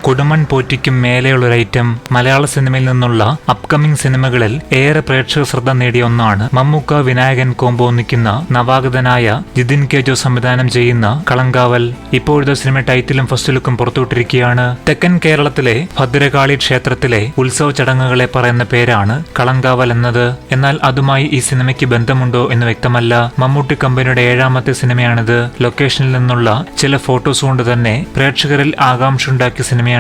കുടുമൺ പോറ്റിക്കും മേലെയുള്ളൊരു item മലയാള സിനിമയിൽ നിന്നുള്ള upcoming സിനിമകളിൽ ഏറെ പ്രേക്ഷക ശ്രദ്ധ നേടിയ ഒന്നാണ്. മമ്മൂക്ക വിനായകൻ കോംബോ ഒന്നിക്കുന്ന നവാഗതനായ ജിതിൻ കെ ജോ സംവിധാനം ചെയ്യുന്ന കളങ്കാവൽ. ഇപ്പോഴത്തെ സിനിമ ടൈറ്റിലും ഫസ്റ്റ് ലുക്കും പുറത്തുവിട്ടിരിക്കുകയാണ്. തെക്കൻ കേരളത്തിലെ ഭദ്രകാളി ക്ഷേത്രത്തിലെ ഉത്സവ ചടങ്ങുകളെ പറയുന്ന പേരാണ് കളങ്കാവൽ എന്നത്. എന്നാൽ അതുമായി ഈ സിനിമയ്ക്ക് ബന്ധമുണ്ടോ എന്ന് വ്യക്തമല്ല. മമ്മൂട്ടി കമ്പനിയുടെ 7ാമത്തെ സിനിമയാണിത്. ലൊക്കേഷനിൽ നിന്നുള്ള ചില ഫോട്ടോസ് കൊണ്ട് തന്നെ പ്രേക്ഷകരിൽ ആകാംക്ഷയുണ്ടാക്കിയ സിനിമയാണിത്.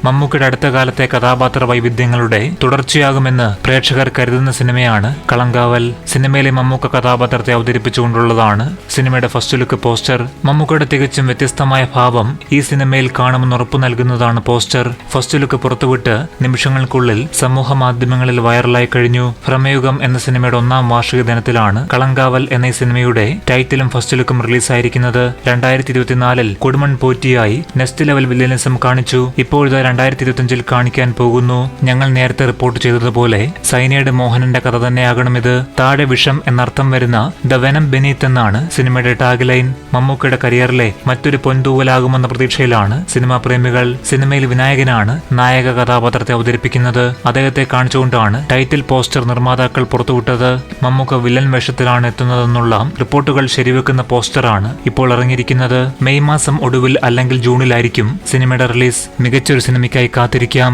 മമ്മൂക്കിയുടെ അടുത്ത കാലത്തെ കഥാപാത്ര വൈവിധ്യങ്ങളുടെ തുടർച്ചയാകുമെന്ന് പ്രേക്ഷകർ കരുതുന്ന സിനിമയാണ് കളങ്കാവൽ. സിനിമയിലെ മമ്മൂക്ക കഥാപാത്രത്തെ അവതരിപ്പിച്ചുകൊണ്ടുള്ളതാണ് സിനിമയുടെ ഫസ്റ്റ് ലുക്ക് പോസ്റ്റർ. മമ്മൂക്കയുടെ തികച്ചും വ്യത്യസ്തമായ ഭാവം ഈ സിനിമയിൽ കാണുമെന്ന് ഉറപ്പു നൽകുന്നതാണ് പോസ്റ്റർ. ഫസ്റ്റ് ലുക്ക് പുറത്തുവിട്ട് നിമിഷങ്ങൾക്കുള്ളിൽ സമൂഹ മാധ്യമങ്ങളിൽ വൈറലായി കഴിഞ്ഞു. ഭ്രമയുഗം എന്ന സിനിമയുടെ 1ാം വാർഷിക ദിനത്തിലാണ് കളങ്കാവൽ എന്ന ഈ സിനിമയുടെ ടൈറ്റിലും ഫസ്റ്റ് ലുക്കും റിലീസായിരിക്കുന്നത്. 2024 കുടുമൺ പോറ്റിയായി നെക്സ്റ്റ് ലെവൽ വില്ലനിസം കാണിച്ചു. ഇപ്പോഴത്തെ 2025 കാണിക്കാൻ പോകുന്നു. ഞങ്ങൾ നേരത്തെ റിപ്പോർട്ട് ചെയ്തതുപോലെ സൈനയുടെ മോഹനന്റെ കഥ തന്നെയാകണം ഇത്. താഴെ വിഷം എന്നർത്ഥം വരുന്ന ദ വെനം ബെനീത്ത് എന്നാണ് സിനിമയുടെ ടാഗ് ലൈൻ. മമ്മൂക്കയുടെ കരിയറിലെ മറ്റൊരു പൊൻതൂവലാകുമെന്ന പ്രതീക്ഷയിലാണ് സിനിമാ പ്രേമികൾ. സിനിമയിൽ വിനായകനാണ് നായക കഥാപാത്രത്തെ അവതരിപ്പിക്കുന്നത്. അദ്ദേഹത്തെ കാണിച്ചുകൊണ്ടാണ് ടൈറ്റിൽ പോസ്റ്റർ നിർമ്മാതാക്കൾ പുറത്തുവിട്ടത്. മമ്മൂക്ക വില്ലൻ വേഷത്തിലാണ് എത്തുന്നതെന്നുള്ള റിപ്പോർട്ടുകൾ ശരിവെക്കുന്ന പോസ്റ്ററാണ് ഇപ്പോൾ ഇറങ്ങിയിരിക്കുന്നത്. മെയ് മാസം ഒടുവിൽ അല്ലെങ്കിൽ ജൂണിലായിരിക്കും സിനിമയുടെ റിലീസ്. മികച്ചൊരു സിനിമയ്ക്കായി കാത്തിരിക്കാം.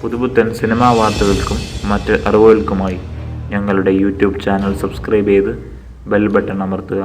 പുതുപുത്തൻ സിനിമാ വാർത്തകൾക്കും മറ്റ് അറിവുകൾക്കുമായി ഞങ്ങളുടെ യൂട്യൂബ് ചാനൽ സബ്സ്ക്രൈബ് ചെയ്ത് ബെൽ ബട്ടൺ അമർത്തുക.